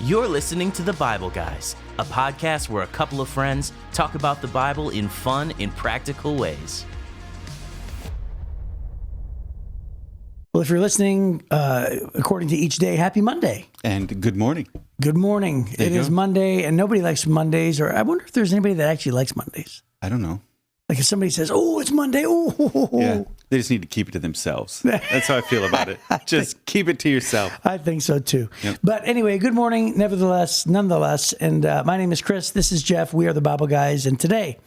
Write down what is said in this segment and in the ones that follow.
You're listening to The Bible Guys, a podcast where a couple of friends talk about the Bible in fun and practical ways. Well, if you're listening according to each day, happy Monday. And good morning. Good morning. It is Monday, and nobody likes Mondays, or I wonder if there's anybody that actually likes Mondays. I don't know. Like if somebody says, oh, it's Monday. Oh, yeah. They just need to keep it to themselves. That's how I feel about it. Just keep it to yourself. I think so too. Yep. But anyway, good morning, nonetheless. And my name is Chris. This is Jeff. We are the Bible Guys. And today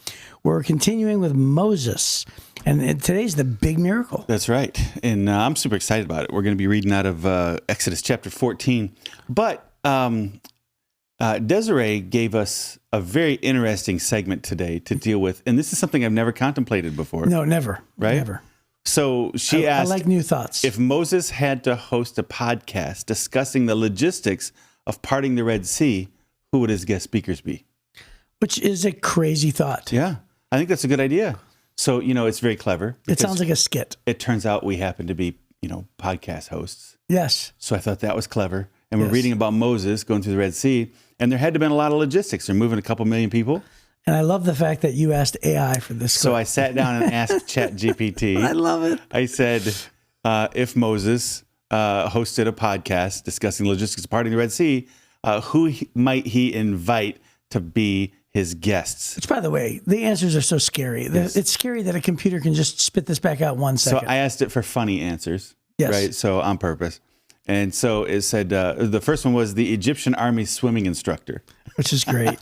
we're continuing with Moses. And today's the big miracle. That's right. And I'm super excited about it. We're going to be reading out of Exodus chapter 14. But Desiree gave us a very interesting segment today to deal with. And this is something I've never contemplated before. No, never. Right? Never. So she asked, I like new thoughts. If Moses had to host a podcast discussing the logistics of parting the Red Sea, who would his guest speakers be? Which is a crazy thought. Yeah, I think that's a good idea. So, it's very clever. It sounds like a skit. It turns out we happen to be, podcast hosts. Yes. So I thought that was clever. And we're reading about Moses going through the Red Sea, and there had to have been a lot of logistics. They're moving a couple million people. And I love the fact that you asked AI for this. So I sat down and asked ChatGPT. I love it. I said, if Moses hosted a podcast discussing logistics of parting the Red Sea, who might he invite to be his guests? Which, by the way, the answers are so scary. Yes. It's scary that a computer can just spit this back out 1 second. So I asked it for funny answers, right? So on purpose. And so it said, the first one was the Egyptian army swimming instructor. Which is great.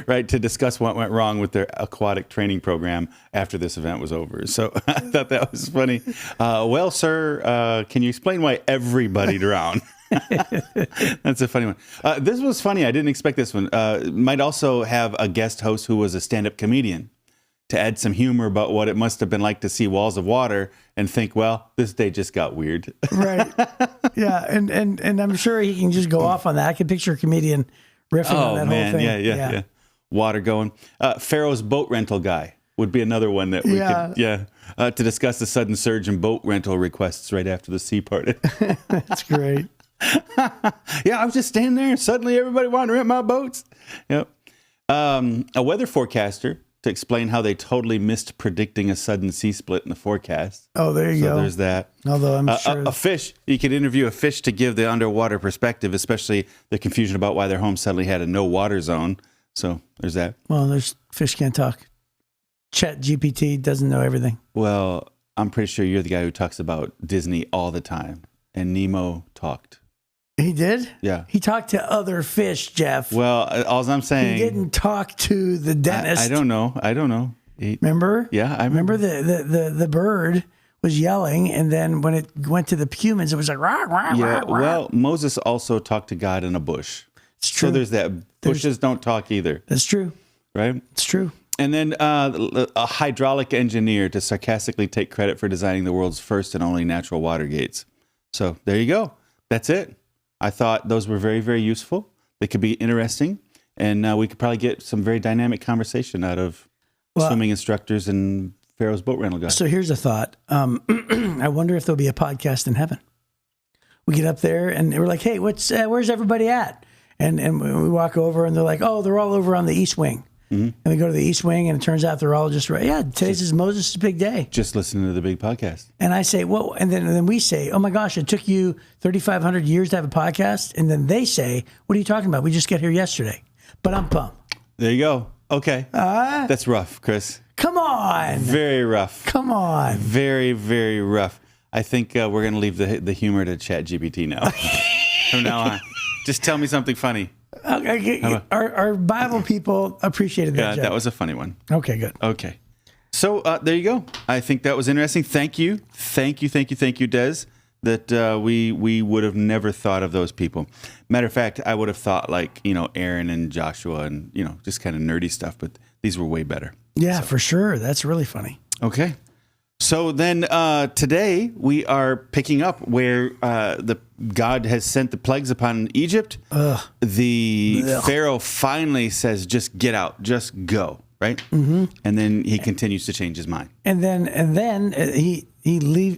Right, to discuss what went wrong with their aquatic training program after this event was over. So I thought that was funny. Well, sir, can you explain why everybody drowned? That's a funny one. This was funny. I didn't expect this one. Might also have a guest host who was a stand-up comedian to add some humor about what it must have been like to see walls of water and think, well, this day just got weird. Right. Yeah. And I'm sure he can just go off on that. I can picture a comedian riffing on that whole thing. Yeah. Water going. Pharaoh's boat rental guy would be another one that we could, to discuss the sudden surge in boat rental requests right after the sea parted. That's great. Yeah, I was just standing there and suddenly everybody wanted to rent my boats. Yep. A weather forecaster to explain how they totally missed predicting a sudden sea split in the forecast. Oh, there you go. There's that. Although I'm sure a fish, you could interview a fish to give the underwater perspective, especially the confusion about why their home suddenly had a no water zone. So there's that. Well, there's fish can't talk. ChatGPT doesn't know everything. Well, I'm pretty sure you're the guy who talks about Disney all the time, and Nemo talked. He did? Yeah. He talked to other fish, Jeff. Well, all I'm saying... He didn't talk to the dentist. I don't know. Remember? Yeah, I remember. The bird was yelling, and then when it went to the humans, it was like, rah, rah, yeah, rah, rah. Well, Moses also talked to God in a bush. It's true. So there's that. Bushes don't talk either. That's true. Right? It's true. And then a hydraulic engineer to sarcastically take credit for designing the world's first and only natural water gates. So there you go. That's it. I thought those were very, very useful. They could be interesting, and we could probably get some very dynamic conversation out of swimming instructors and Pharaoh's boat rental guy. So here's a thought. I wonder if there'll be a podcast in heaven. We get up there, and we're like, hey, where's everybody at? And we walk over, and they're like, oh, they're all over on the east wing. Mm-hmm. And we go to the east wing, and it turns out they're all just right. Yeah, today's is Moses' big day. Just listening to the big podcast. And I say, well, and then we say, oh my gosh, it took you 3,500 years to have a podcast. And then they say, what are you talking about? We just got here yesterday. But I'm pumped. There you go. Okay. That's rough, Chris. Come on. Very rough. Come on. Very, very rough. I think we're going to leave the humor to ChatGPT now. From now on. Just tell me something funny. Okay. Our Bible people appreciated that. Yeah, joke. that was a funny one. Okay, good. Okay. So there you go. I think that was interesting. Thank you, Des, that we would have never thought of those people. Matter of fact, I would have thought like, Aaron and Joshua and, just kind of nerdy stuff, but these were way better. Yeah, for sure. That's really funny. Okay. So then today we are picking up where God has sent the plagues upon Egypt. The Pharaoh finally says, just get out, just go, right? Mm-hmm. And then he continues to change his mind. And then he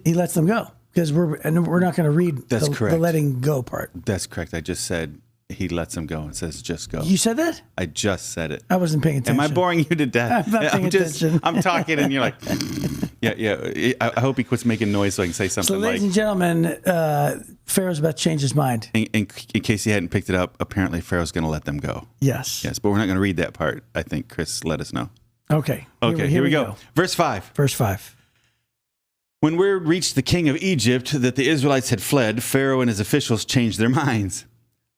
lets them go because we're not going to read the letting go part. That's correct. I just said he lets them go and says, just go. You said that? I just said it. I wasn't paying attention. Am I boring you to death? I'm not paying attention. I'm talking and you're like, yeah. I hope he quits making noise so I can say something So, ladies and gentlemen, Pharaoh's about to change his mind. In case you hadn't picked it up, apparently Pharaoh's going to let them go. Yes. Yes, but we're not going to read that part. I think Chris let us know. Okay. Here we go. Verse 5. Verse 5. When word reached the king of Egypt that the Israelites had fled, Pharaoh and his officials changed their minds.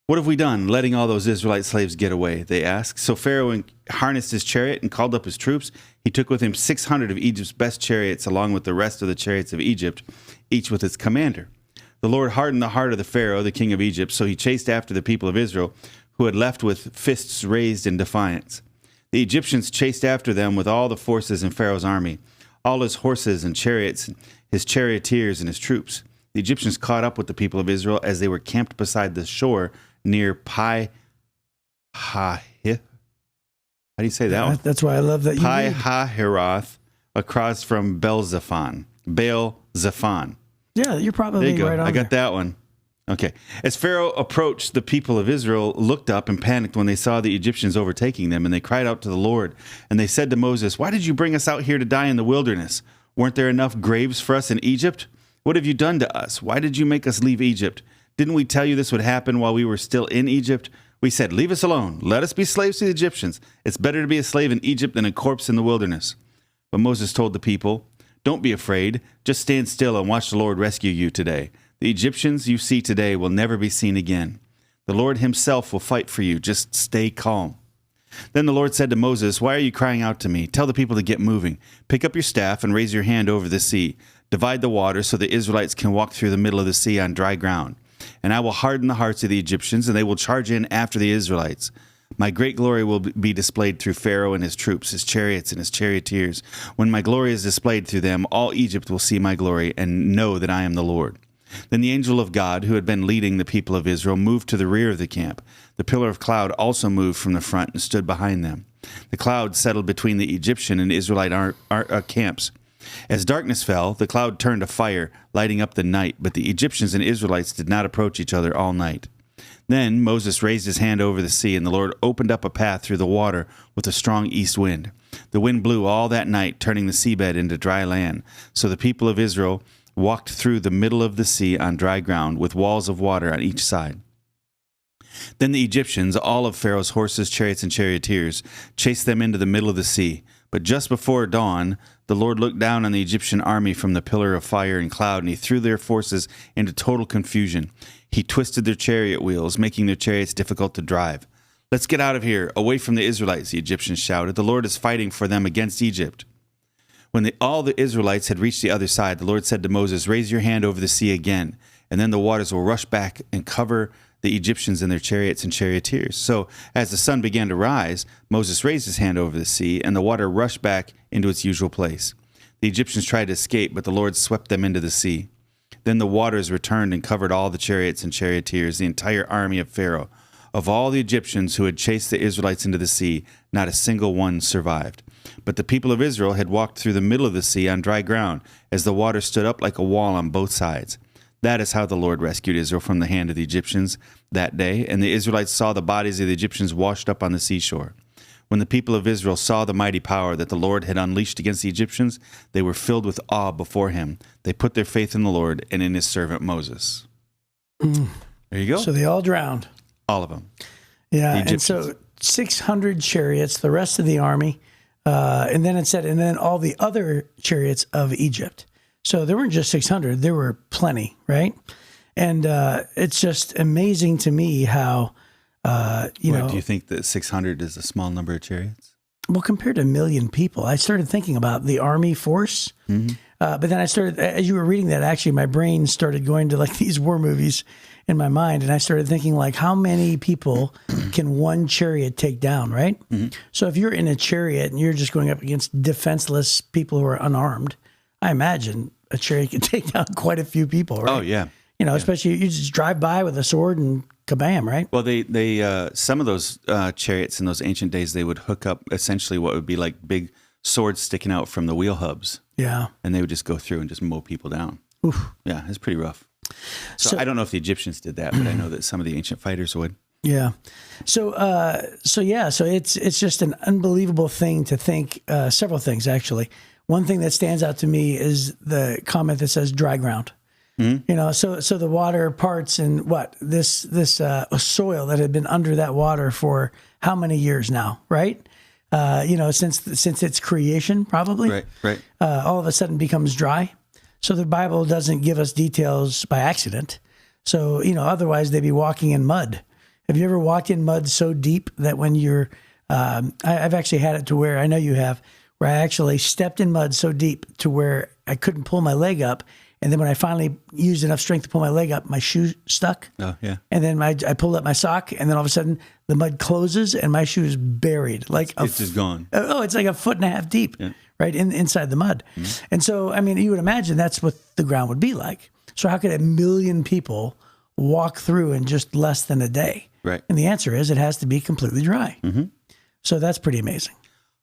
What have we done, letting all those Israelite slaves get away? They asked. So Pharaoh harnessed his chariot and called up his troops. He took with him 600 of Egypt's best chariots, along with the rest of the chariots of Egypt, each with its commander. The Lord hardened the heart of the Pharaoh, the king of Egypt, so he chased after the people of Israel, who had left with fists raised in defiance. The Egyptians chased after them with all the forces in Pharaoh's army, all his horses and chariots, his charioteers and his troops. The Egyptians caught up with the people of Israel as they were camped beside the shore near Pi-Hahiroth. How do you say that one? That's why I love that. Pi-Hahiroth, across from Baal-Zephon. Yeah, you're probably there you go. right on I got that one. Okay. As Pharaoh approached, the people of Israel looked up and panicked when they saw the Egyptians overtaking them, and they cried out to the Lord. And they said to Moses, "Why did you bring us out here to die in the wilderness? Weren't there enough graves for us in Egypt? What have you done to us? Why did you make us leave Egypt? Didn't we tell you this would happen while we were still in Egypt? We said, 'Leave us alone. Let us be slaves to the Egyptians. It's better to be a slave in Egypt than a corpse in the wilderness.' But Moses told the people, 'Don't be afraid. Just stand still and watch the Lord rescue you today. The Egyptians you see today will never be seen again. The Lord himself will fight for you. Just stay calm.' Then the Lord said to Moses, 'Why are you crying out to me? Tell the people to get moving. Pick up your staff and raise your hand over the sea. Divide the water so the Israelites can walk through the middle of the sea on dry ground. And I will harden the hearts of the Egyptians, and they will charge in after the Israelites. My great glory will be displayed through Pharaoh and his troops, his chariots and his charioteers. When my glory is displayed through them, all Egypt will see my glory and know that I am the Lord.' Then the angel of God, who had been leading the people of Israel, moved to the rear of the camp. The pillar of cloud also moved from the front and stood behind them. The cloud settled between the Egyptian and Israelite camps. As darkness fell, the cloud turned to fire, lighting up the night, but the Egyptians and Israelites did not approach each other all night. Then Moses raised his hand over the sea, and the Lord opened up a path through the water with a strong east wind. The wind blew all that night, turning the seabed into dry land. So the people of Israel walked through the middle of the sea on dry ground, with walls of water on each side. Then the Egyptians, all of Pharaoh's horses, chariots, and charioteers, chased them into the middle of the sea. But just before dawn, the Lord looked down on the Egyptian army from the pillar of fire and cloud, and he threw their forces into total confusion. He twisted their chariot wheels, making their chariots difficult to drive. "Let's get out of here, away from the Israelites," the Egyptians shouted. "The Lord is fighting for them against Egypt." When all the Israelites had reached the other side, the Lord said to Moses, "Raise your hand over the sea again, and then the waters will rush back and cover the Egyptians and their chariots and charioteers." So as the sun began to rise, Moses raised his hand over the sea, and the water rushed back into its usual place. The Egyptians tried to escape, but the Lord swept them into the sea. Then the waters returned and covered all the chariots and charioteers, the entire army of Pharaoh. Of all the Egyptians who had chased the Israelites into the sea, not a single one survived. But the people of Israel had walked through the middle of the sea on dry ground, as the water stood up like a wall on both sides. That is how the Lord rescued Israel from the hand of the Egyptians that day, and the Israelites saw the bodies of the Egyptians washed up on the seashore. When the people of Israel saw the mighty power that the Lord had unleashed against the Egyptians, they were filled with awe before him. They put their faith in the Lord and in his servant Moses. There you go. So they all drowned. All of them. Yeah, and so 600 chariots, the rest of the army, and then it said, and then all the other chariots of Egypt. So there weren't just 600, there were plenty, right? And it's just amazing to me how, do you think that 600 is a small number of chariots? Well, compared to 1 million people, I started thinking about the army force. Mm-hmm. But then I started, as you were reading that, actually, my brain started going to like these war movies in my mind. And I started thinking like, how many people can one chariot take down, right? Mm-hmm. So if you're in a chariot and you're just going up against defenseless people who are unarmed, I imagine a chariot can take down quite a few people, right? Oh, yeah. Especially you just drive by with a sword and kabam, right? Well, they some of those chariots in those ancient days, they would hook up essentially what would be like big swords sticking out from the wheel hubs. Yeah. And they would just go through and just mow people down. Oof. Yeah, it's pretty rough. So I don't know if the Egyptians did that, but I know that some of the ancient fighters would. Yeah. So it's just an unbelievable thing to think. Several things actually. One thing that stands out to me is the comment that says dry ground. So the water parts and this soil that had been under that water for how many years now, right? Since its creation, probably. Right. All of a sudden becomes dry. So the Bible doesn't give us details by accident. So otherwise they'd be walking in mud. Have you ever walked in mud so deep that when you're, I've actually had it to where, I know you have, where I actually stepped in mud so deep to where I couldn't pull my leg up. And then when I finally used enough strength to pull my leg up, my shoe stuck. Oh, yeah. And then I pulled up my sock, and then all of a sudden the mud closes and my shoe is buried. It's just gone. Oh, it's like 1.5 feet deep, right, inside the mud. Mm-hmm. And so, you would imagine that's what the ground would be like. So how could 1 million people walk through in just less than a day? Right. And the answer is it has to be completely dry. Mm-hmm. So that's pretty amazing.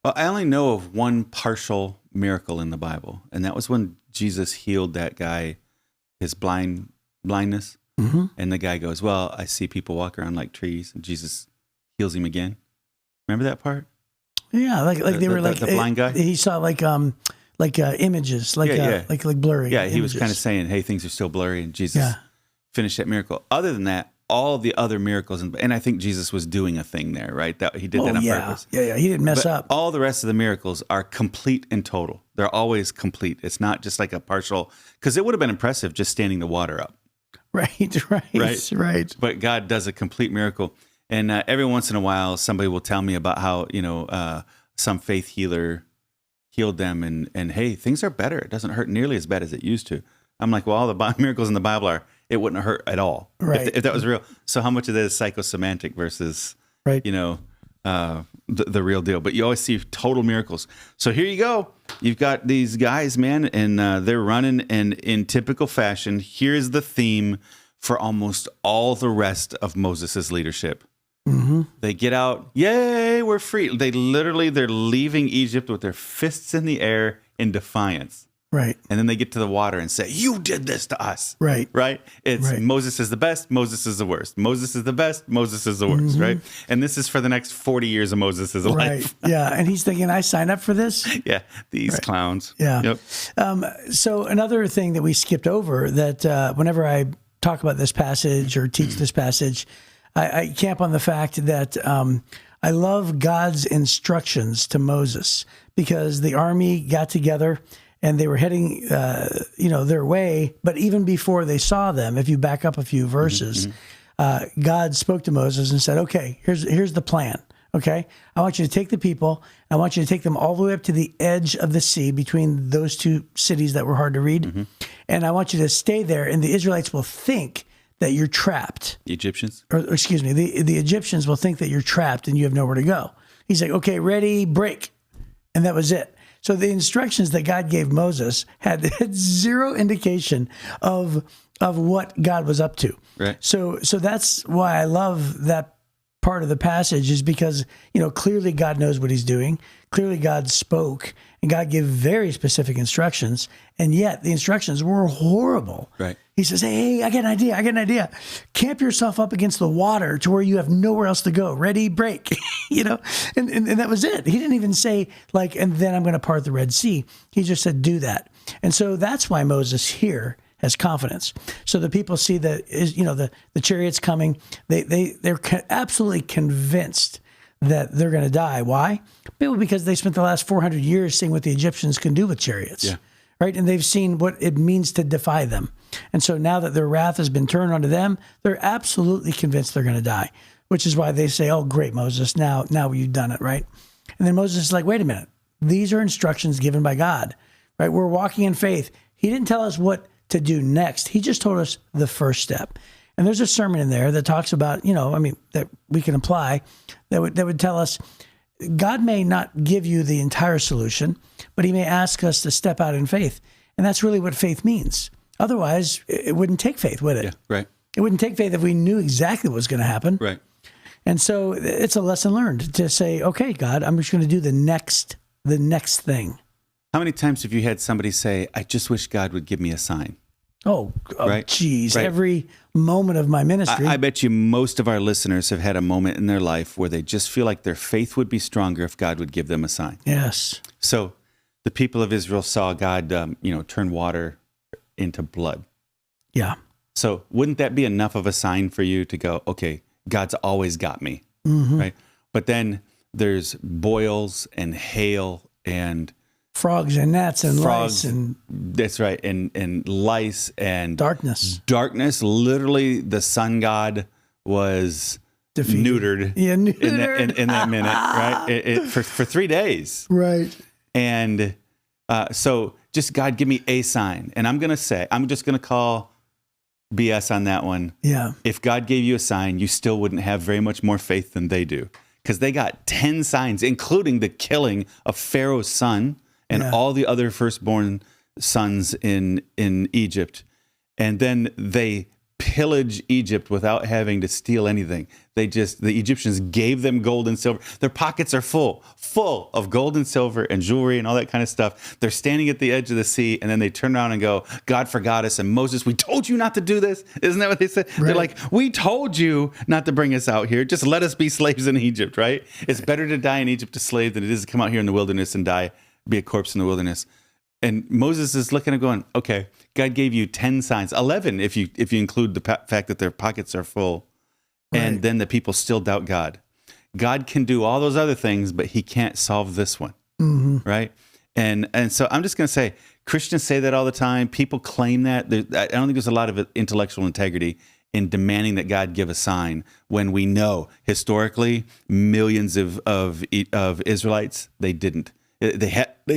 Well, I only know of one partial miracle in the Bible, and that was when Jesus healed that guy, his blindness. Mm-hmm. And the guy goes, "Well, I see people walk around like trees," and Jesus heals him again. Remember that part? Yeah, the blind guy. He saw images, like blurry. Yeah, he images. was kind of saying, "Hey, things are still blurry," and Jesus finished that miracle. Other than that, all the other miracles, and I think Jesus was doing a thing there, right? That he did that on purpose. Yeah, he didn't mess up. All the rest of the miracles are complete and total. They're always complete. It's not just like a partial, because it would have been impressive just standing the water up. Right. But God does a complete miracle. And every once in a while, somebody will tell me about how, some faith healer healed them and hey, things are better. It doesn't hurt nearly as bad as it used to. I'm like, well, all the miracles in the Bible are, it wouldn't hurt at all. Right. If that was real. So how much of that is psychosomatic versus, the real deal? But you always see total miracles. So here you go. You've got these guys, man, and they're running. And in typical fashion, here's the theme for almost all the rest of Moses' leadership. Mm-hmm. They get out. Yay, we're free. They're leaving Egypt with their fists in the air in defiance. Right. And then they get to the water and say, "You did this to us." Right. It's Moses is the best, Moses is the worst. Moses is the best, Moses is the worst, right? And this is for the next 40 years of Moses' life. Right. Yeah. And he's thinking, I signed up for this? Yeah. These clowns. Yeah. Yep. So another thing that we skipped over that whenever I talk about this passage or teach this passage, I camp on the fact that I love God's instructions to Moses because the army got together and they were heading, their way. But even before they saw them, if you back up a few verses, God spoke to Moses and said, "Okay, here's the plan. Okay, I want you to take the people. I want you to take them all the way up to the edge of the sea between those two cities that were hard to read, and I want you to stay there. And the Israelites will think that you're trapped. The Egyptians, or excuse me, the Egyptians will think that you're trapped and you have nowhere to go." He's like, "Okay, ready, break," and that was it. So the instructions that God gave Moses had zero indication of what God was up to. Right. So that's why I love that part of the passage is because, clearly God knows what he's doing. Clearly God spoke and God gave very specific instructions. And yet the instructions were horrible. Right. He says, "Hey, I got an idea. Camp yourself up against the water to where you have nowhere else to go. Ready, break." And that was it. He didn't even say and then I'm going to part the Red Sea. He just said, do that. And so that's why Moses here has confidence. So the people see the chariots coming. They're absolutely convinced that they're going to die. Why? Maybe because they spent the last 400 years seeing what the Egyptians can do with chariots. Yeah. Right? And they've seen what it means to defy them. And so now that their wrath has been turned onto them, they're absolutely convinced they're going to die, which is why they say, "Oh, great, Moses, now you've done it," right? And then Moses is like, "Wait a minute. These are instructions given by God, right? We're walking in faith. He didn't tell us what to do next. He just told us the first step." And there's a sermon in there that talks about, that we can apply that would tell us God may not give you the entire solution, but he may ask us to step out in faith. And that's really what faith means. Otherwise, it wouldn't take faith, would it? Yeah, right. It wouldn't take faith if we knew exactly what was going to happen. Right. And so it's a lesson learned to say, "Okay, God, I'm just going to do the next thing." How many times have you had somebody say, "I just wish God would give me a sign"? Oh, Right. geez. Right. Every moment of my ministry. I bet you most of our listeners have had a moment in their life where they just feel like their faith would be stronger if God would give them a sign. Yes. So the people of Israel saw God, turn water into blood. Yeah. So wouldn't that be enough of a sign for you to go, okay, God's always got me, right? But then there's boils and hail and Frogs and gnats and frogs. lice and That's right. And lice and darkness. Darkness. Literally, the sun god was Defeated. neutered. Yeah, neutered. In that minute, right? For 3 days. Right. And so just God, give me a sign. And I'm just going to call BS on that one. Yeah. If God gave you a sign, you still wouldn't have very much more faith than they do. Because they got 10 signs, including the killing of Pharaoh's son and all the other firstborn sons in Egypt. And then they pillage Egypt without having to steal anything. The Egyptians gave them gold and silver. Their pockets are full of gold and silver and jewelry and all that kind of stuff. They're standing at the edge of the sea, and then they turn around and go, God forgot us. And Moses, we told you not to do this. Isn't that what they said? Right. They're like, we told you not to bring us out here. Just let us be slaves in Egypt, right? It's better to die in Egypt a slave than it is to come out here in the wilderness and be a corpse in the wilderness. And Moses is looking and going, okay, God gave you 10 signs, 11 if you include the fact that their pockets are full. Right. And then the people still doubt God. God can do all those other things, but he can't solve this one, right? And so I'm just going to say, Christians say that all the time. People claim that. I don't think there's a lot of intellectual integrity in demanding that God give a sign when we know historically millions of Israelites, they didn't. They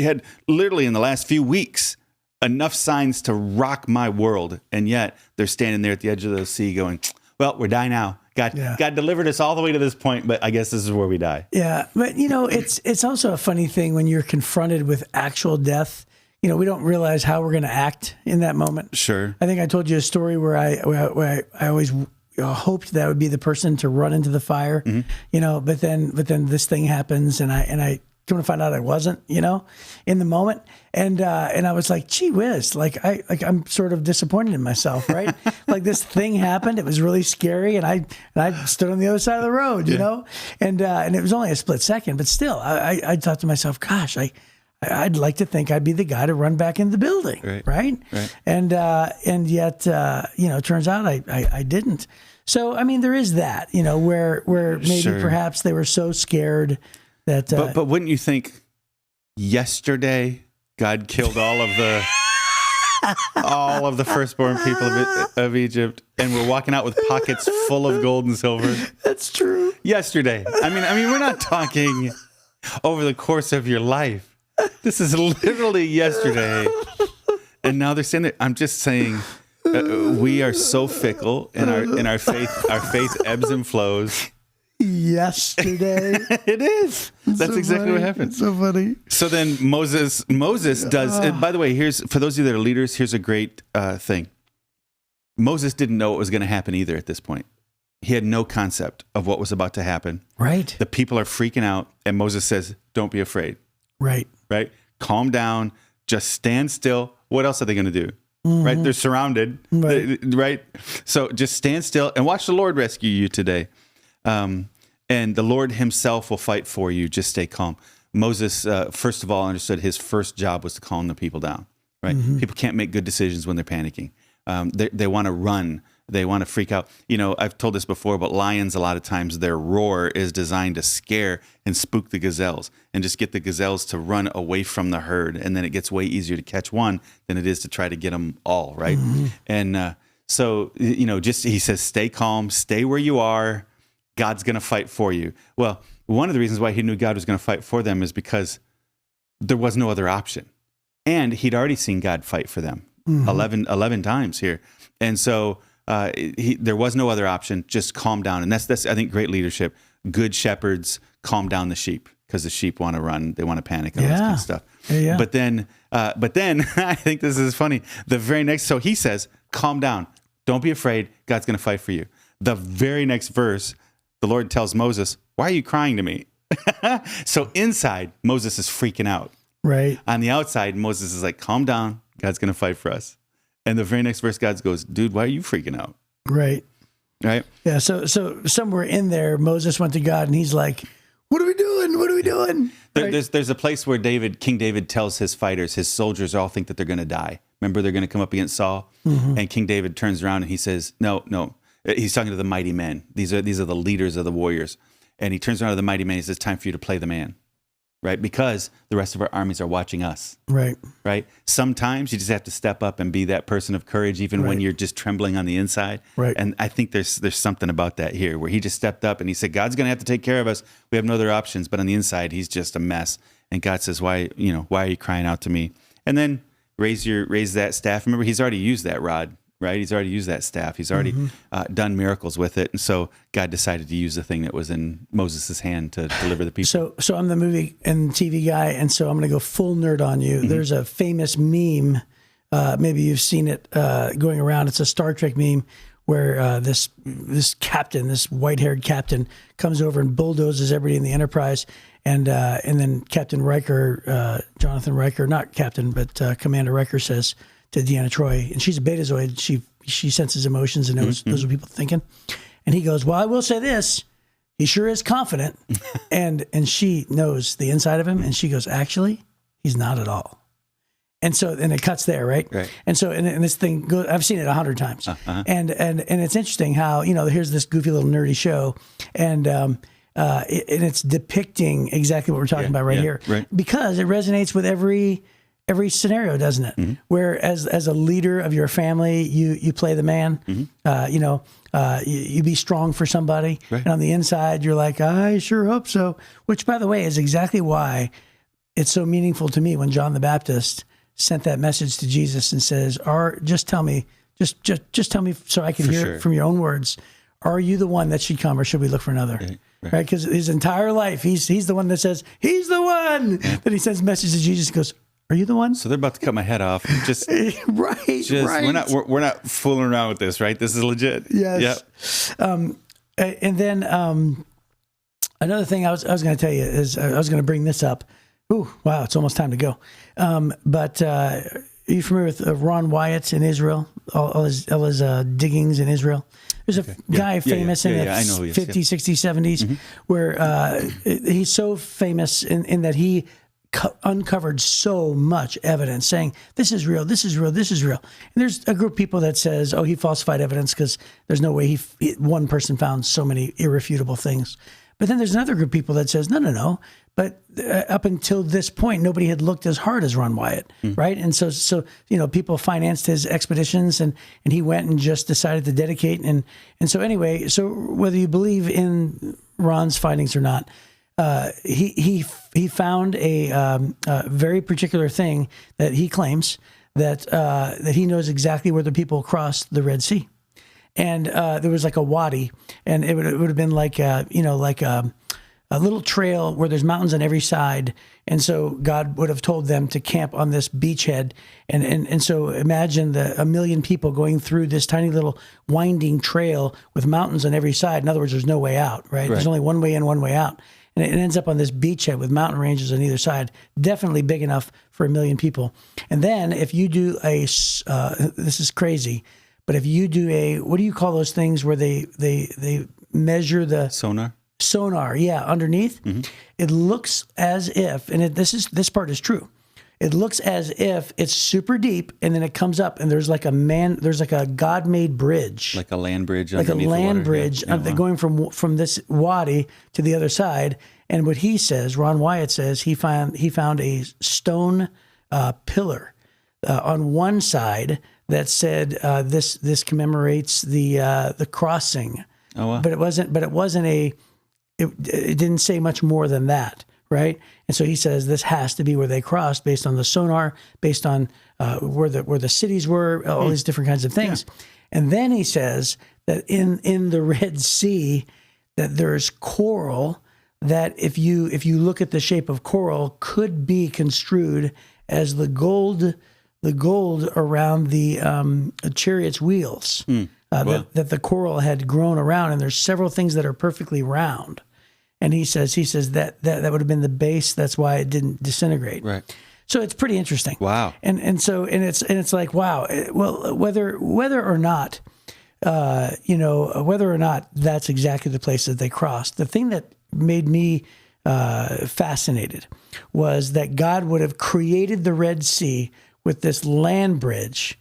had literally in the last few weeks enough signs to rock my world, and yet they're standing there at the edge of the sea going, well, we're dying now. God delivered us all the way to this point, but I guess this is where we die. Yeah, but it's also a funny thing when you're confronted with actual death. We don't realize how we're going to act in that moment. Sure. I think I told you a story where I always hoped that I would be the person to run into the fire, but then this thing happens, and I come to find out I wasn't, in the moment. And I was like, gee whiz, I'm sort of disappointed in myself, right? Like this thing happened. It was really scary. And I stood on the other side of the road, you know, and it was only a split second, but still I thought to myself, gosh, I'd like to think I'd be the guy to run back into the building. Right. And yet, it turns out I didn't. So, I mean, there is that, where maybe perhaps they were so scared that, but wouldn't you think yesterday God killed all of the firstborn people of Egypt, and we're walking out with pockets full of gold and silver? That's true. Yesterday. I mean, we're not talking over the course of your life. This is literally yesterday. And now they're saying that. I'm just saying, we are so fickle in our faith. Our faith ebbs and flows. Yesterday. It is. That's so exactly funny. What happened. It's so funny. So then Moses does, and by the way, for those of you that are leaders, here's a great thing. Moses didn't know what was going to happen either at this point. He had no concept of what was about to happen. Right. The people are freaking out, and Moses says, don't be afraid. Right. Calm down. Just stand still. What else are they going to do? Right? They're surrounded. Right. So just stand still and watch the Lord rescue you today. And the Lord himself will fight for you. Just stay calm. Moses, first of all, understood his first job was to calm the people down, right? People can't make good decisions when they're panicking. They want to run. They want to freak out. I've told this before, but lions, a lot of times their roar is designed to scare and spook the gazelles and just get the gazelles to run away from the herd. And then it gets way easier to catch one than it is to try to get them all, right? And so, he says, stay calm, stay where you are. God's going to fight for you. Well, one of the reasons why he knew God was going to fight for them is because there was no other option. And he'd already seen God fight for them 11 times here. And so there was no other option. Just calm down. And that's I think, great leadership. Good shepherds calm down the sheep because the sheep want to run. They want to panic and all this kind of stuff. Yeah. But then I think this is funny. The very next, so he says, calm down. Don't be afraid. God's going to fight for you. The very next verse, the Lord tells Moses, why are you crying to me? So inside, Moses is freaking out. Right. On the outside, Moses is like, calm down. God's going to fight for us. And the very next verse, God goes, dude, why are you freaking out? Right. Right. Yeah. So somewhere in there, Moses went to God and he's like, what are we doing? What are we doing? There's a place where King David tells his fighters, his soldiers all think that they're going to die. Remember, they're going to come up against Saul. And King David turns around and he says, no. He's talking to the mighty men. These are the leaders of the warriors. And he turns around to the mighty men. He says, time for you to play the man. Right? Because the rest of our armies are watching us. Right. Right? Sometimes you just have to step up and be that person of courage, even when you're just trembling on the inside. Right. And I think there's something about that here where he just stepped up and he said, God's going to have to take care of us. We have no other options. But on the inside, he's just a mess. And God says, why are you crying out to me? And then raise that staff. Remember, he's already used that rod. Right? He's already used that staff. He's already done miracles with it. And so God decided to use the thing that was in Moses' hand to deliver the people. So I'm the movie and TV guy, and so I'm going to go full nerd on you. There's a famous meme, maybe you've seen it going around. It's a Star Trek meme where this captain, this white-haired captain, comes over and bulldozes everybody in the Enterprise. And then Captain Riker, Jonathan Riker, not Captain, but Commander Riker says to Deanna Troi, and she's a Betazoid. She senses emotions and knows what people are thinking. And he goes, well, I will say this. He sure is confident. and she knows the inside of him. And she goes, actually, he's not at all. And so, and it cuts there, right? And so, and this thing goes, I've seen it 100 times. And it's interesting how, here's this goofy little nerdy show. And it's depicting exactly what we're talking about here. Right. Because it resonates with every scenario, doesn't it? Where as a leader of your family, you play the man, you be strong for somebody. Right. And on the inside, you're like, I sure hope so. Which, by the way, is exactly why it's so meaningful to me when John the Baptist sent that message to Jesus and says, just tell me so I can hear it from your own words. Are you the one that should come, or should we look for another? Right? Because his entire life, he's the one that says, he's the one. Then he sends a message to Jesus and goes, are you the one? So they're about to cut my head off. Just right. We're not fooling around with this, right? This is legit. Yes. Yep. And then another thing I was going to tell you is I was going to bring this up. Ooh, wow! It's almost time to go. But are you familiar with Ron Wyatt in Israel? All his diggings in Israel. There's a guy famous in the 50s, 60s, 70s, where he's so famous in that he uncovered so much evidence saying this is real, this is real, this is real. And there's a group of people that says, oh, he falsified evidence because there's no way one person found so many irrefutable things. But then there's another group of people that says, no. But up until this point, nobody had looked as hard as Ron Wyatt, right? And so people financed his expeditions, and he went and just decided to dedicate. And so anyway, so whether you believe in Ron's findings or not, he found a very particular thing that he claims that he knows exactly where the people crossed the Red Sea. And there was like a wadi, and it would have been like a little trail where there's mountains on every side. And so God would have told them to camp on this beachhead. And so imagine a million people going through this tiny little winding trail with mountains on every side. In other words, there's no way out, right? There's only one way in, one way out. And it ends up on this beachhead with mountain ranges on either side, definitely big enough for 1 million people. And then if you do this is crazy, but if you do what do you call those things where they measure the sonar, underneath, it looks as if, and this part is true, it looks as if it's super deep, and then it comes up, and there's like a God-made bridge, like a land bridge, going from this wadi to the other side. And what he says, Ron Wyatt says, he found a stone pillar on one side that said this commemorates the crossing. Oh, wow. But it wasn't it didn't say much more than that, right? And so he says this has to be where they crossed based on the sonar, based on where the cities were, all these different kinds of things. Yeah. And then he says that in the Red Sea that there's coral that if you look at the shape of coral could be construed as the gold around the chariot's wheels. That the coral had grown around, and there's several things that are perfectly round. And he says that would have been the base. That's why it didn't disintegrate. Right. So it's pretty interesting. Wow. And it's like, wow. Well, whether or not, whether or not that's exactly the place that they crossed, the thing that made me fascinated was that God would have created the Red Sea with this land bridge,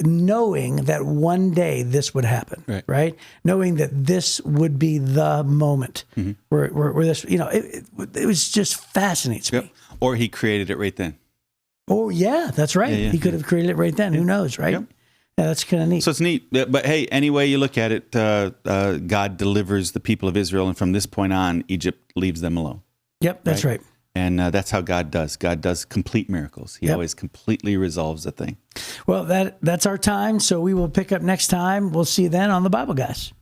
knowing that one day this would happen, right? Knowing that this would be the moment where this, it was just fascinates me. Or he created it right then. Oh yeah, that's right. He could have created it right then. Who knows, right? Yep. Yeah, that's kind of neat. So it's neat. But hey, any way you look at it, God delivers the people of Israel. And from this point on, Egypt leaves them alone. Yep, that's right. And that's how God does. God does complete miracles. He always completely resolves a thing. Well, that's our time. So we will pick up next time. We'll see you then on the Bible Guys.